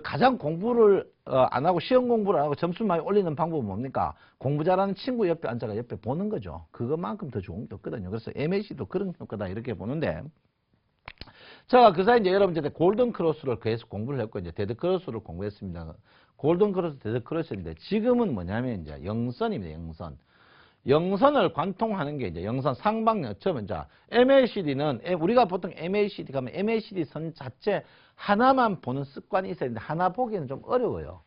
가장 공부를 안 하고 시험 공부를 안 하고 점수 많이 올리는 방법은 뭡니까? 공부 잘하는 친구 옆에 앉아가 옆에 보는 거죠. 그것만큼 더 좋은 게 없거든요. 그래서 MAC도 그런 효과다 이렇게 보는데, 제가 그 사이 이제 여러분한테 골든 크로스를 계속 공부를 했고 이제 데드 크로스를 공부했습니다. 골든 크로스, 데드 크로스인데 지금은 뭐냐면 이제 영선입니다. 영선을 관통하는 게 이제 영선 상방력. 처음에 자 MACD는 우리가 보통 MACD 가면 MACD 선 자체 하나만 보는 습관이 있어야 되는데 하나 보기에는 좀 어려워요.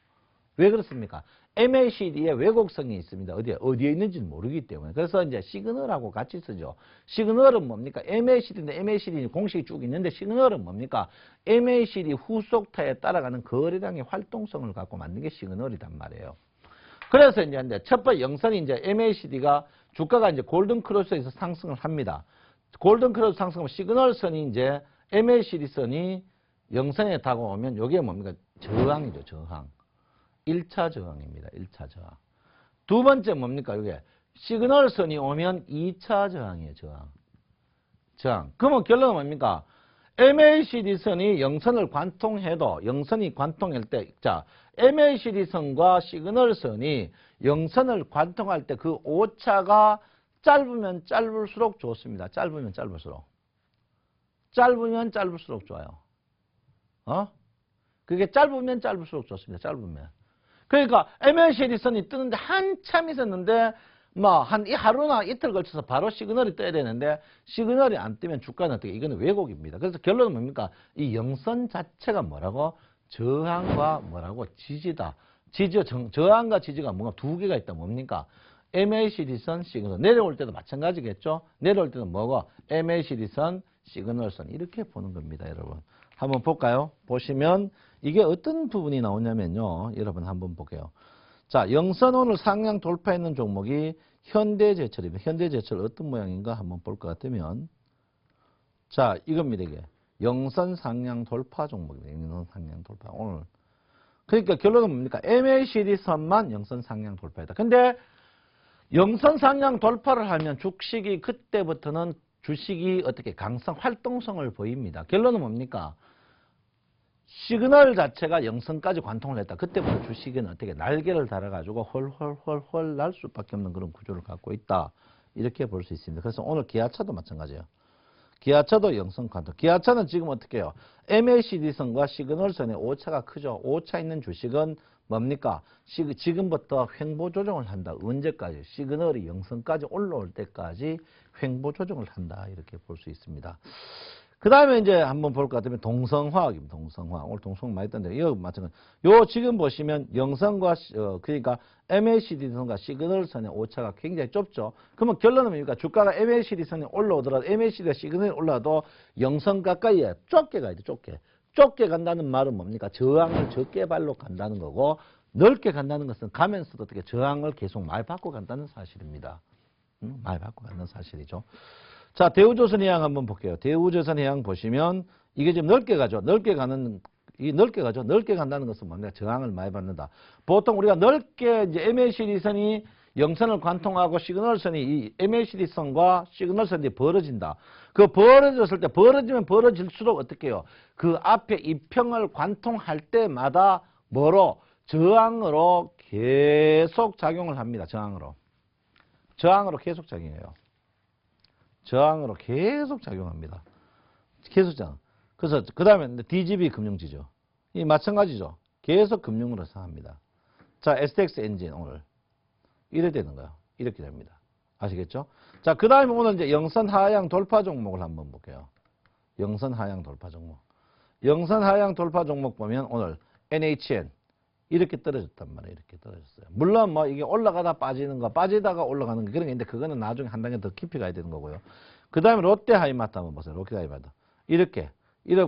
왜 그렇습니까? MACD에 왜곡성이 있습니다. 어디에 있는지는 모르기 때문에. 그래서 이제 시그널하고 같이 쓰죠. 시그널은 뭡니까? MACD인데 MACD 공식이 쭉 있는데 시그널은 뭡니까? MACD 후속타에 따라가는 거래량의 활동성을 갖고 만든 게 시그널이란 말이에요. 그래서 이제 첫 번째 영선이 이제 MACD가 주가가 이제 골든 크로스에서 상승을 합니다. 골든 크로스 상승하면 시그널선이 이제 MACD 선이 영선에 다가오면 이게 뭡니까? 저항이죠, 저항. 1차 저항입니다. 1차 저항. 두 번째 뭡니까? 이게 시그널선이 오면 2차 저항이에요. 저항. 그러면 결론은 뭡니까? MACD선이 영선을 관통해도 영선이 관통할 때, 자, MACD선과 시그널선이 영선을 관통할 때 그 오차가 짧으면 짧을수록 좋습니다. 짧으면 짧을수록 좋아요. 그게 짧으면 짧을수록 좋습니다. 짧으면. 그러니까 MACD선이 뜨는데 한참 있었는데 한 하루나 이틀 걸쳐서 바로 시그널이 떠야 되는데 시그널이 안 뜨면 주가는 어떻게? 이거는 왜곡입니다. 그래서 결론은 뭡니까? 이 영선 자체가 뭐라고? 저항과 지지다. 저항과 지지가 뭔가 두 개가 있다. 뭡니까? MACD선, 시그널. 내려올 때도 마찬가지겠죠? 내려올 때는 뭐고? MACD선, 시그널선. 이렇게 보는 겁니다, 여러분. 한번 볼까요? 보시면 이게 어떤 부분이 나오냐면요. 여러분 한번 볼게요. 자, 영선 오늘 상향 돌파했는 종목이 현대제철입니다. 현대제철 어떤 모양인가 한번 볼 것 같으면, 자, 이겁니다. 이게 영선 상향 돌파 종목입니다. 영선 상향 돌파. 오늘 그러니까 결론은 뭡니까? MACD 선만 영선 상향 돌파했다. 근데 영선 상향 돌파를 하면 주식이 그때부터는 주식이 어떻게 강성 활동성을 보입니다. 결론은 뭡니까? 시그널 자체가 영선까지 관통을 했다. 그때부터 주식은 어떻게 날개를 달아가지고 헐헐헐헐 날 수밖에 없는 그런 구조를 갖고 있다. 이렇게 볼 수 있습니다. 그래서 오늘 기아차도 마찬가지예요. 기아차도 영선 관통. 기아차는 지금 어떻게 해요? MACD선과 시그널선의 오차가 크죠. 오차 있는 주식은 뭡니까? 지금부터 횡보 조정을 한다. 언제까지? 시그널이 영선까지 올라올 때까지 횡보 조정을 한다. 이렇게 볼 수 있습니다. 그 다음에 이제 한번 볼 것 같으면 동성화학입니다. 동성화학. 오늘 동성화학 많이 떴는데, 이거 마찬가지. 요 지금 보시면 영선과, 그러니까 MACD선과 시그널선의 오차가 굉장히 좁죠. 그러면 결론은 뭡니까? 주가가 MACD선이 올라오더라도 MACD가 시그널이 올라도 영선 가까이에 좁게 가야 돼, 좁게. 좁게 간다는 말은 뭡니까? 저항을 적게 발로 간다는 거고, 넓게 간다는 것은 가면서도 어떻게 저항을 계속 많이 받고 간다는 사실입니다. 많이 받고 간다는 사실이죠. 자, 대우조선해양 한번 볼게요. 대우조선해양 보시면 이게 지금 넓게 가죠. 넓게 가는 넓게 가죠. 넓게 간다는 것은 뭡니까? 저항을 많이 받는다. 보통 우리가 넓게 이제 MACD선이 영선을 관통하고 시그널선이 이 MACD선과 시그널선이 벌어진다. 그 벌어졌을 때 벌어지면 벌어질수록 어떻게 해요? 그 앞에 이평을 관통할 때마다 뭐로? 저항으로 계속 작용을 합니다. 저항으로. 저항으로 계속 작용해요. 저항으로 계속 작용합니다. 계속 작용. 그래서 그 다음에 DGB 금융지죠. 이 마찬가지죠. 계속 금융으로 상합니다. 자, STX 엔진 오늘 이래 되는 거예요. 이렇게 됩니다. 아시겠죠? 자, 그 다음에 오늘 이제 영선 하향 돌파 종목을 한번 볼게요. 영선 하향 돌파 종목. 영선 하향 돌파 종목 보면 오늘 NHN 이렇게 떨어졌단 말이에요. 이렇게 떨어졌어요. 물론 뭐 이게 올라가다 빠지는 거, 빠지다가 올라가는 거 그런 게 있는데 그거는 나중에 한 단계 더 깊이 가야 되는 거고요. 그 다음에 롯데하이마트 한번 보세요. 롯데하이마트. 이렇게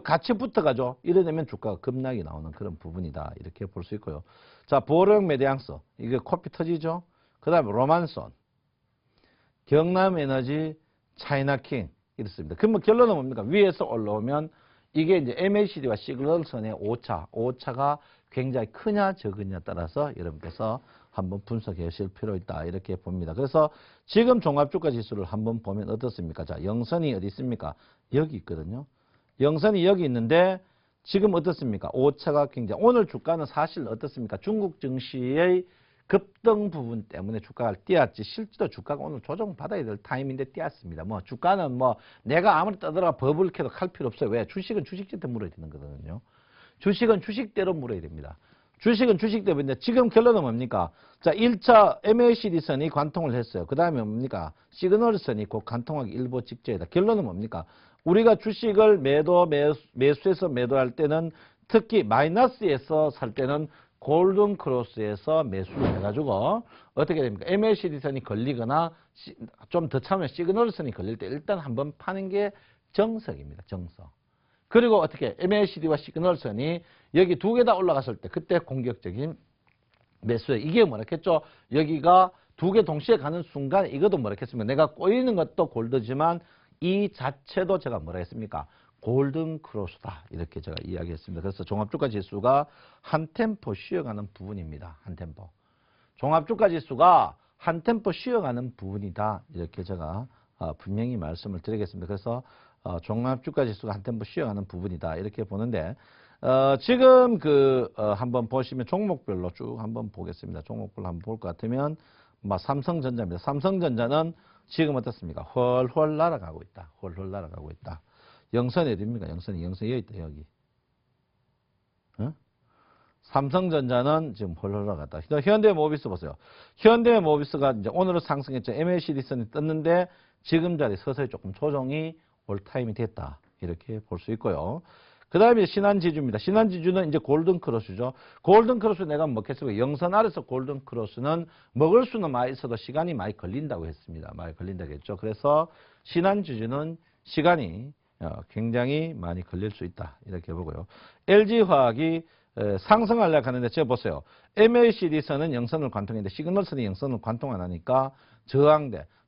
같이 붙어가죠. 이래 되면 주가가 급락이 나오는 그런 부분이다. 이렇게 볼 수 있고요. 자, 보령 메디앙스. 이게 코피 터지죠. 그 다음에 로만손. 경남에너지, 차이나킹. 이렇습니다. 그러면 결론은 뭡니까? 위에서 올라오면 이게 이제 MACD와 시그널선의 오차가 굉장히 크냐 적으냐에 따라서 여러분께서 한번 분석해 주실 필요 있다. 이렇게 봅니다. 그래서 지금 종합주가 지수를 한번 보면 어떻습니까? 자, 영선이 어디 있습니까? 여기 있거든요. 영선이 여기 있는데 지금 어떻습니까? 오차가 굉장히 오늘 주가는 사실 어떻습니까? 중국 증시의 급등 부분 때문에 주가가 뛰었지 실제로 주가가 오늘 조정받아야 될 타임인데 뛰었습니다. 뭐 주가는 뭐 내가 아무리 떠들어가 버블 캐도 할 필요 없어요. 왜? 주식은 주식대로 물어야 되는 거거든요. 주식은 주식대로 물어야 됩니다. 주식은 주식대로인데 지금 결론은 뭡니까? 자, 1차 MACD선이 관통을 했어요. 그 다음에 뭡니까? 시그널선이 곧 관통하기 일보 직전이다. 결론은 뭡니까? 우리가 주식을 매수해서 매도할 때는 특히 마이너스에서 살 때는 골든 크로스에서 매수를 해가지고 어떻게 됩니까? MACD선이 걸리거나 좀 더 차면 시그널선이 걸릴 때 일단 한번 파는 게 정석입니다. 정석. 그리고 어떻게 MACD와 시그널선이 여기 두 개 다 올라갔을 때 그때 공격적인 매수에 이게 뭐랬겠죠? 여기가 두 개 동시에 가는 순간 이것도 뭐랬겠습니까? 내가 꼬이는 것도 골드지만 이 자체도 제가 뭐라 했습니까? 골든 크로스다. 이렇게 제가 이야기했습니다. 그래서 종합주가 지수가 한 템포 쉬어가는 부분입니다. 한 템포. 종합주가 지수가 한 템포 쉬어가는 부분이다. 이렇게 제가 분명히 말씀을 드리겠습니다. 그래서 종합주가 지수가 한 템포 쉬어가는 부분이다. 이렇게 보는데 지금 한번 보시면 종목별로 쭉 한번 보겠습니다. 종목별로 한번 볼 것 같으면 삼성전자입니다. 삼성전자는 지금 어떻습니까? 훨훨 날아가고 있다. 훨훨 날아가고 있다. 영선이 어디입니까? 영선이 여기 있다. 여기. 어? 삼성전자는 지금 훨훨 날아갔다. 현대모비스 보세요. 현대모비스가 이제 오늘은 상승했죠. MACD선이 떴는데 지금 자리 서서히 조금 조정이 올 타임이 됐다. 이렇게 볼 수 있고요. 그 다음에 신한지주입니다. 신한지주는 이제 골든크로스죠. 골든크로스 내가 먹겠습니까? 영선 아래서 골든크로스는 먹을 수는 많이 있어도 시간이 많이 걸린다고 했습니다. 많이 걸린다고 했죠. 그래서 신한지주는 시간이 굉장히 많이 걸릴 수 있다. 이렇게 보고요. LG화학이 상승하려고 하는데 제가 보세요. MACD선은 영선을 관통했는데 시그널선이 영선을 관통 안 하니까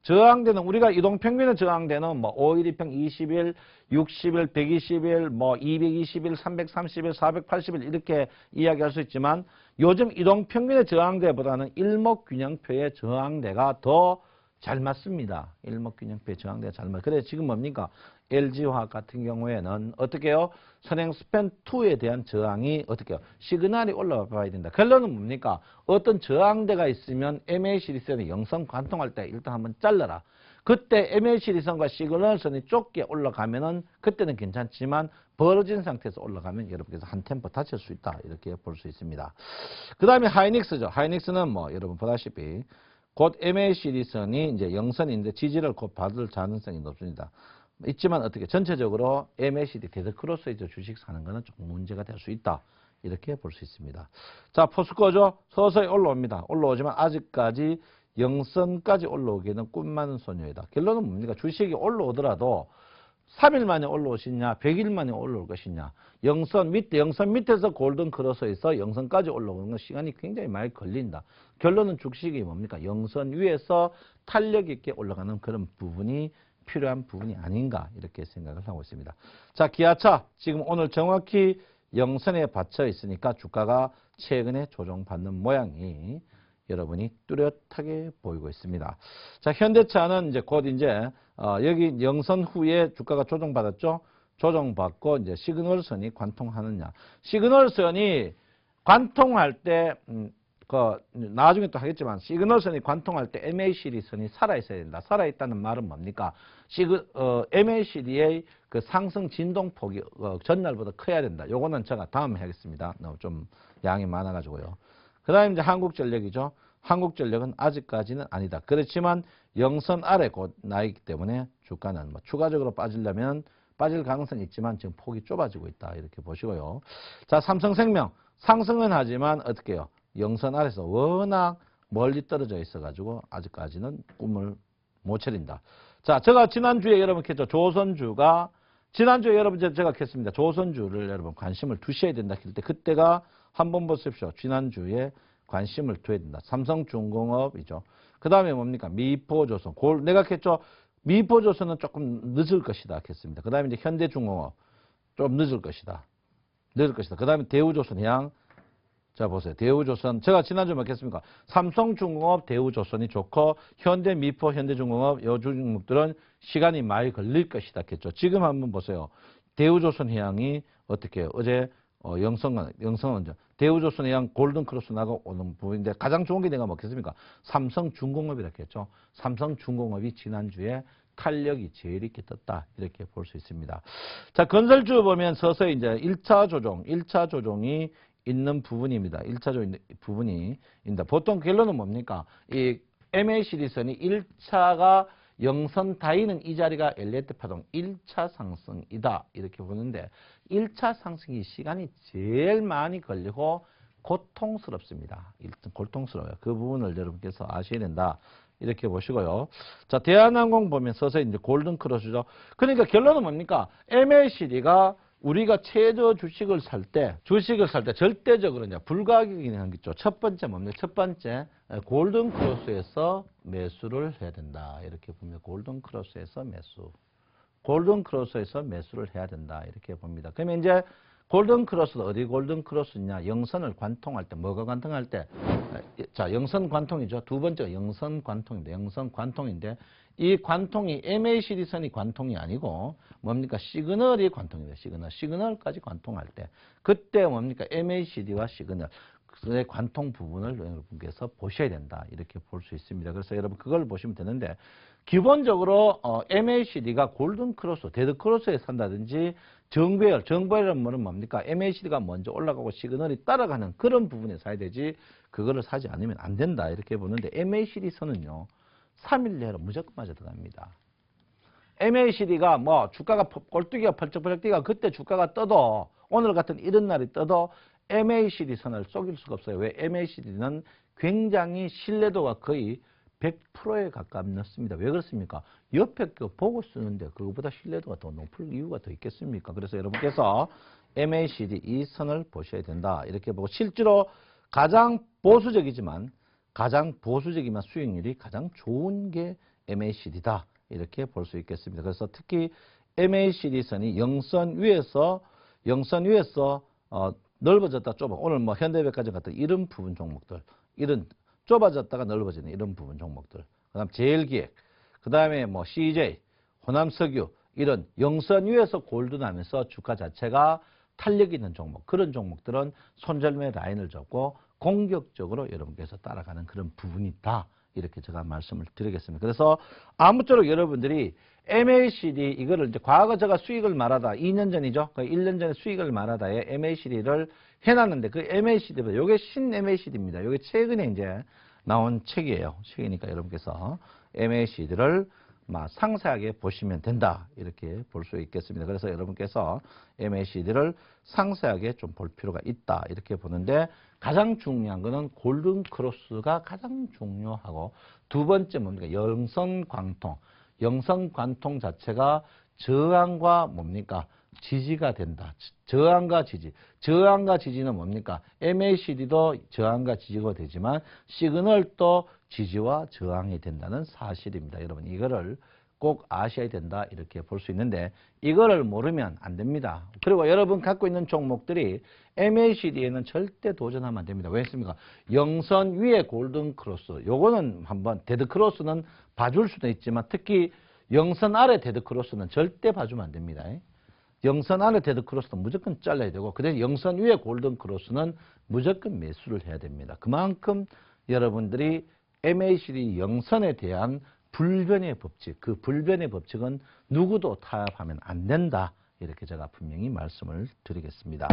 저항대는 우리가 이동평균의 저항대는 뭐 5일, 2평, 20일, 60일, 120일, 뭐 220일, 330일, 480일 이렇게 이야기할 수 있지만 요즘 이동평균의 저항대보다는 일목균형표의 저항대가 더 잘 맞습니다. 일목균형표의 저항대가 잘 맞. 그래 지금 뭡니까? LG화학 같은 경우에는 어떻게 해요? 선행 스팬 2에 대한 저항이 어떻게 해요? 시그널이 올라와 봐야 된다. 결론은 뭡니까? 어떤 저항대가 있으면 MACD선이 영선 관통할 때 일단 한번 잘라라. 그때 MACD선과 시그널선이 좁게 올라가면은 그때는 괜찮지만 벌어진 상태에서 올라가면 여러분께서 한 템포 다칠 수 있다. 이렇게 볼 수 있습니다. 그 다음에 하이닉스죠. 하이닉스는 뭐 여러분 보다시피 곧 MACD선이 이제 영선인데 지지를 곧 받을 가능성이 높습니다. 있지만 어떻게 전체적으로 MACD 데드크로스에서 주식 사는 거는 조금 문제가 될 수 있다. 이렇게 볼 수 있습니다. 자, 포스코죠. 서서히 올라옵니다. 올라오지만 아직까지 영선까지 올라오기에는 꿈 많은 소녀이다. 결론은 뭡니까? 주식이 올라오더라도 3일 만에 올라오시냐, 100일 만에 올라올 것이냐. 영선 밑에서 골든 크로스에서 영선까지 올라오는 건 시간이 굉장히 많이 걸린다. 결론은 주식이 뭡니까? 영선 위에서 탄력 있게 올라가는 그런 부분이 필요한 부분이 아닌가 이렇게 생각을 하고 있습니다. 자, 기아차 지금 오늘 정확히 영선에 받쳐 있으니까 주가가 최근에 조정받는 모양이 여러분이 뚜렷하게 보이고 있습니다. 자, 현대차는 이제 곧 이제 여기 영선 후에 주가가 조정받았죠. 조정받고 이제 시그널선이 관통하느냐. 시그널선이 관통할 때 나중에 또 하겠지만 시그널선이 관통할 때 MACD선이 살아있어야 된다. 살아있다는 말은 뭡니까? MACD의 그 상승 진동폭이 전날보다 커야 된다. 요거는 제가 다음에 하겠습니다. 좀 양이 많아가지고요. 그 다음에 이제 한국전력이죠. 한국전력은 아직까지는 아니다. 그렇지만 영선 아래 곧 나있기 때문에 주가는 뭐 추가적으로 빠지려면 빠질 가능성이 있지만 지금 폭이 좁아지고 있다. 이렇게 보시고요. 자, 삼성생명 상승은 하지만 어떻게 해요? 영선 아래서 워낙 멀리 떨어져 있어가지고 아직까지는 꿈을 못 차린다. 자, 제가 지난주에 여러분 켰죠. 조선주가 지난주에 여러분 제가 켰습니다. 조선주를 여러분 관심을 두셔야 된다 할 때 그때가 한번 보십시오. 지난주에 관심을 둬야 된다. 삼성중공업이죠. 그 다음에 뭡니까? 미포조선. 내가 켰죠. 미포조선은 조금 늦을 것이다 했습니다. 그 다음에 이제 현대중공업 좀 늦을 것이다. 늦을 것이다. 그 다음에 대우조선해양. 자, 보세요. 대우조선. 제가 지난주에 먹겠습니까? 삼성중공업, 대우조선이 좋고, 현대미포, 현대중공업, 요 종목들은 시간이 많이 걸릴 것이다 했죠. 지금 한번 보세요. 대우조선해양이 어떻게 해요? 어제 영성은 대우조선해양 골든크로스 나가 오는 부분인데 가장 좋은 게 내가 먹겠습니까? 삼성중공업이라 했죠. 삼성중공업이 지난주에 탄력이 제일 있게 떴다. 이렇게 볼 수 있습니다. 자, 건설주 보면 서서히 이제 1차 조종이 있는 부분입니다. 1차 부분이 있다. 보통 결론은 뭡니까? 이 MACD선이 1차가 영선 다이는 이 자리가 엘리어트 파동 1차 상승이다. 이렇게 보는데 1차 상승이 시간이 제일 많이 걸리고 고통스럽습니다. 고통스러워요. 그 부분을 여러분께서 아셔야 된다. 이렇게 보시고요. 자, 대한항공 보면 서서히 이제 골든크로스죠. 그러니까 결론은 뭡니까? MACD가 우리가 최저 주식을 살 때 절대적으로 이제 불가격이 하는 게 있죠. 첫 번째 뭡니까? 첫 번째 골든크로스에서 매수를 해야 된다. 이렇게 보면 골든크로스에서 매수를 해야 된다. 이렇게 봅니다. 그러면 이제 골든크로스는 어디 골든크로스냐? 영선을 관통할 때, 뭐가 관통할 때? 자, 영선 관통이죠. 두 번째가 영선 관통입니다. 영선 관통인데 이 관통이 MACD선이 관통이 아니고 뭡니까? 시그널이 관통입니다. 시그널까지 관통할 때 그때 뭡니까? MACD와 시그널 의 관통 부분을 여러분께서 보셔야 된다. 이렇게 볼 수 있습니다. 그래서 여러분 그걸 보시면 되는데 기본적으로 MACD가 골든크로스, 데드크로스에 산다든지 정배열은 뭡니까? MACD가 먼저 올라가고 시그널이 따라가는 그런 부분에 사야 되지 그거를 사지 않으면 안 된다. 이렇게 보는데 MACD 선은요. 3일 내로 무조건 맞아 들어갑니다. MACD가 뭐 주가가 꼴뚜기가 펄쩍펄쩍 뛰가 그때 주가가 떠도 오늘 같은 이런 날이 떠도 MACD 선을 속일 수가 없어요. 왜? MACD는 굉장히 신뢰도가 거의 100%에 가깝습니다. 왜 그렇습니까? 옆에 거 보고 쓰는데 그거보다 신뢰도가 더 높을 이유가 더 있겠습니까? 그래서 여러분께서 MACD 이 선을 보셔야 된다. 이렇게 보고 실제로 가장 보수적이지만 수익률이 가장 좋은 게 MACD다. 이렇게 볼 수 있겠습니다. 그래서 특히 MACD 선이 영선 위에서 넓어졌다 좁아. 오늘 뭐 현대백화점 같은 이런 부분 종목들, 이런 좁아졌다가 넓어지는 이런 부분 종목들. 그다음 제일기획, 그다음에 뭐 CJ, 호남석유 이런 영선 위에서 골든하면서 주가 자체가 탄력 있는 종목, 그런 종목들은 손절매 라인을 잡고 공격적으로 여러분께서 따라가는 그런 부분이 있다. 이렇게 제가 말씀을 드리겠습니다. 그래서 아무쪼록 여러분들이 MACD 이거를 이제 과거 제가 수익을 말하다 2년 전이죠. 1년 전에 수익을 말하다에 MACD를 해놨는데 그 MACD보다 요게 신 MACD입니다. 요게 최근에 이제 나온 책이에요. 책이니까 여러분께서 MACD를 상세하게 보시면 된다. 이렇게 볼 수 있겠습니다. 그래서 여러분께서 MACD를 상세하게 좀 볼 필요가 있다. 이렇게 보는데 가장 중요한 거는 골든 크로스가 가장 중요하고 두 번째 뭡니까? 영선관통. 영선관통 자체가 저항과 뭡니까? 지지가 된다. 저항과 지지. 저항과 지지는 뭡니까? MACD도 저항과 지지가 되지만 시그널도 지지와 저항이 된다는 사실입니다. 여러분 이거를 꼭 아셔야 된다 이렇게 볼 수 있는데 이거를 모르면 안 됩니다. 그리고 여러분 갖고 있는 종목들이 MACD에는 절대 도전하면 안 됩니다. 왜 했습니까? 영선 위에 골든 크로스 요거는 한번 데드 크로스는 봐줄 수도 있지만 특히 영선 아래 데드 크로스는 절대 봐주면 안 됩니다. 영선 아래 데드 크로스는 무조건 잘라야 되고 그다음에 영선 위에 골든 크로스는 무조건 매수를 해야 됩니다. 그만큼 여러분들이 MACD 영선에 대한 불변의 법칙, 그 불변의 법칙은 누구도 타협하면 안 된다. 이렇게 제가 분명히 말씀을 드리겠습니다.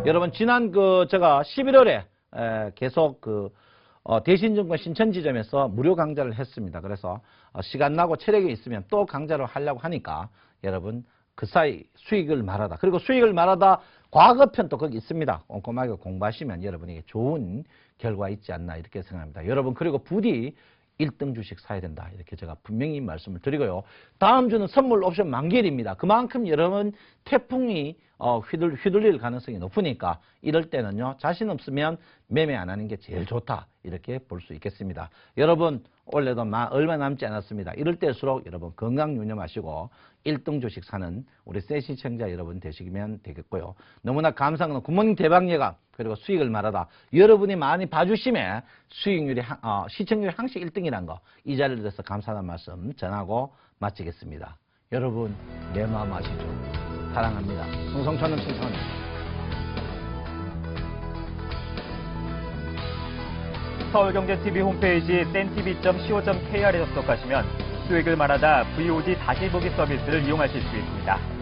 여러분 지난 제가 11월에 계속 대신증권 신천지점에서 무료 강좌를 했습니다. 그래서 시간 나고 체력이 있으면 또 강좌를 하려고 하니까 여러분 그 사이 수익을 말하다. 그리고 수익을 말하다 과거편도 거기 있습니다. 꼼꼼하게 공부하시면 여러분에게 좋은 결과 있지 않나 이렇게 생각합니다. 여러분 그리고 부디 1등 주식 사야 된다. 이렇게 제가 분명히 말씀을 드리고요. 다음 주는 선물 옵션 만기일입니다. 그만큼 여러분 태풍이 휘둘릴 가능성이 높으니까 이럴 때는요. 자신 없으면 매매 안 하는 게 제일 좋다. 이렇게 볼 수 있겠습니다. 여러분 올해도 얼마 남지 않았습니다. 이럴 때일수록 여러분 건강 유념하시고 1등 주식 사는 우리 새 시청자 여러분 되시면 되겠고요. 너무나 감사한 건 굿모닝 대박예감 그리고 수익을 말하다 여러분이 많이 봐주시면 수익률이 시청률이 항상 1등이라는 거 이 자리를 들어서 감사하다는 말씀 전하고 마치겠습니다. 여러분 내 마음 아시죠? 사랑합니다. 성성천은 충성합니다. 서울경제TV 홈페이지 sen-tv.co.kr에 접속하시면 수익을 말하다 VOD 다시 보기 서비스를 이용하실 수 있습니다.